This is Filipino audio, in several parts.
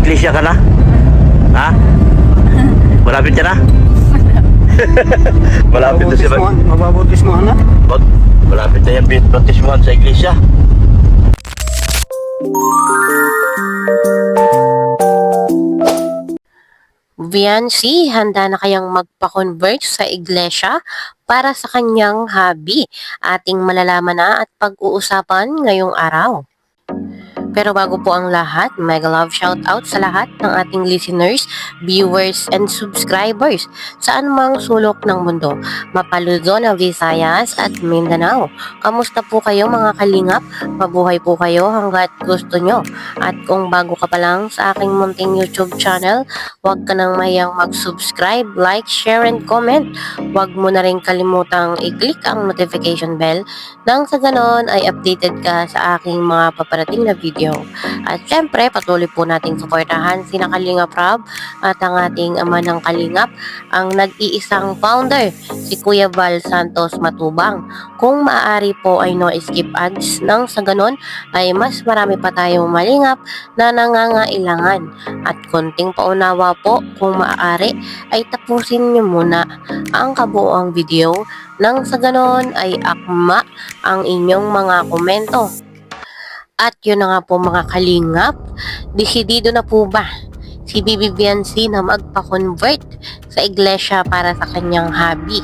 Iglesia ka na? Ha? Malapit ka na? Malapit na siya. Mababautismohan na? Malapit na yung baptismuhan sa iglesia. Viancy, handa na kayang magpa-convert sa iglesia para sa kanyang hobby? Ating malalaman na at pag-uusapan ngayong araw. Pero bago po ang lahat, mega love shoutout sa lahat ng ating listeners, viewers, and subscribers sa anumang sulok ng mundo, Mapaluzon, Visayas, at Mindanao. Kamusta po kayo mga kalingap? Mabuhay po kayo hanggat gusto nyo. At kung bago ka pa lang sa aking munting YouTube channel, huwag ka nang mahiyang mag-subscribe, like, share, and comment. Huwag mo na rin kalimutang i-click ang notification bell nang sa ganon ay updated ka sa aking mga paparating na video. At syempre, patuloy po nating suportahan sina Kalingap Rob at ang ating ama ng Kalingap, ang nag-iisang founder, si Kuya Val Santos Matubang. Kung maaari po ay no skip ads nang sa ganon ay mas marami pa tayong malingap na nangangailangan. At konting paunawa po, kung maaari ay tapusin niyo muna ang kabuoang video nang sa ganon ay akma ang inyong mga komento. At yun na nga po mga kalingap, desidido na po ba si Bibi Viancy na magpa-convert sa iglesia para sa kanyang hobby?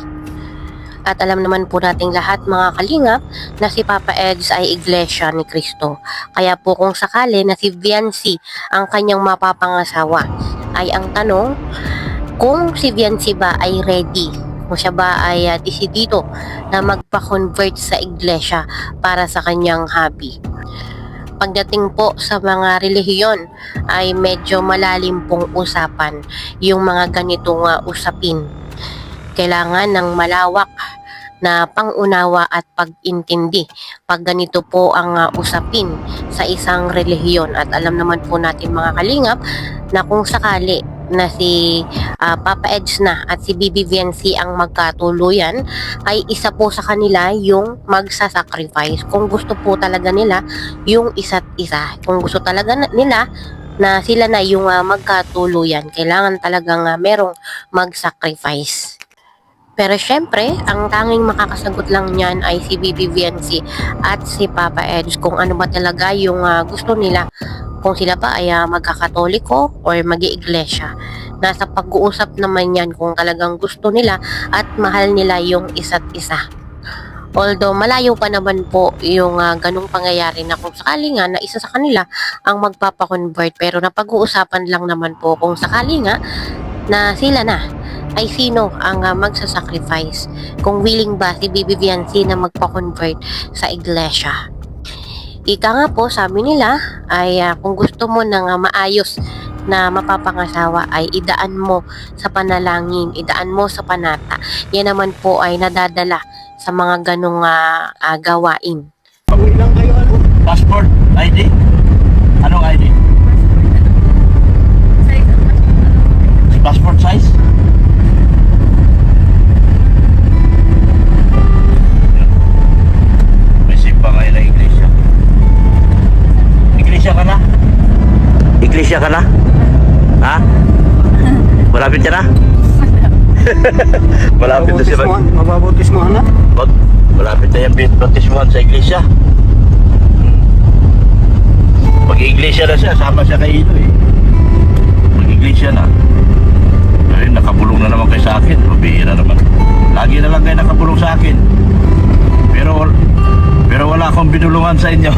At alam naman po nating lahat mga kalingap na si Papa Eds ay iglesia ni Cristo. Kaya po kung sakali na si Viancy ang kanyang mapapangasawa, ay ang tanong kung si Viancy ba ay ready, kung siya ba ay desidido na magpa-convert sa iglesia para sa kanyang hobby. Pagdating po sa mga relihiyon ay medyo malalim pong usapan yung mga ganitong usapin. Kailangan ng malawak na pangunawa at pag-intindi pag ganito po ang usapin sa isang relihiyon. At alam naman po natin mga kalingap na kung sakali na si Papa Eds na at si Bibi Viancy ang magkatuluyan, ay isa po sa kanila yung magsasacrifice kung gusto po talaga nila yung isa't isa. Kung gusto talaga nila na sila na yung magkatuluyan, kailangan talagang merong mag-sacrifice. Pero syempre, ang tanging makakasagot lang niyan ay si Bibi Viancy at si Papa Eds kung ano ba talaga yung gusto nila, kung sila ba ay magkakatoliko or mag-iiglesia. Nasa pag-uusap naman yan kung talagang gusto nila at mahal nila yung isa't isa. Although malayo pa naman po yung ganung pangyayari na kung sakali nga na isa sa kanila ang magpapakonvert, pero napag-uusapan lang naman po kung sakali nga na sila na ay sino ang magsasacrifice, kung willing ba si Bibi Viancy na magpa-convert sa iglesia. Ika nga po, sabi nila ay kung gusto mo ng maayos na mapapangasawa ay idaan mo sa panalangin, idaan mo sa panata. Yan naman po ay nadadala sa mga ganong gawain. Ilang kayo ano? Passport, ID? Anong ID? Passport size? May simpa ngayon na iglesia. Iglesia ka na? Iglesia ka na? Ha? Malapit ka na? Malapit na siya. Mababautismohan na? Malapit na yung baptismuhan sa iglesia. Pag-iglesia na siya, sama siya kay Ilo eh. Pag-iglesia na. Ay, nakabulong na naman kayo sa akin. Mabihira naman. Lagi na lang kayo nakabulong sa akin. Pero wala akong binulungan sa inyo.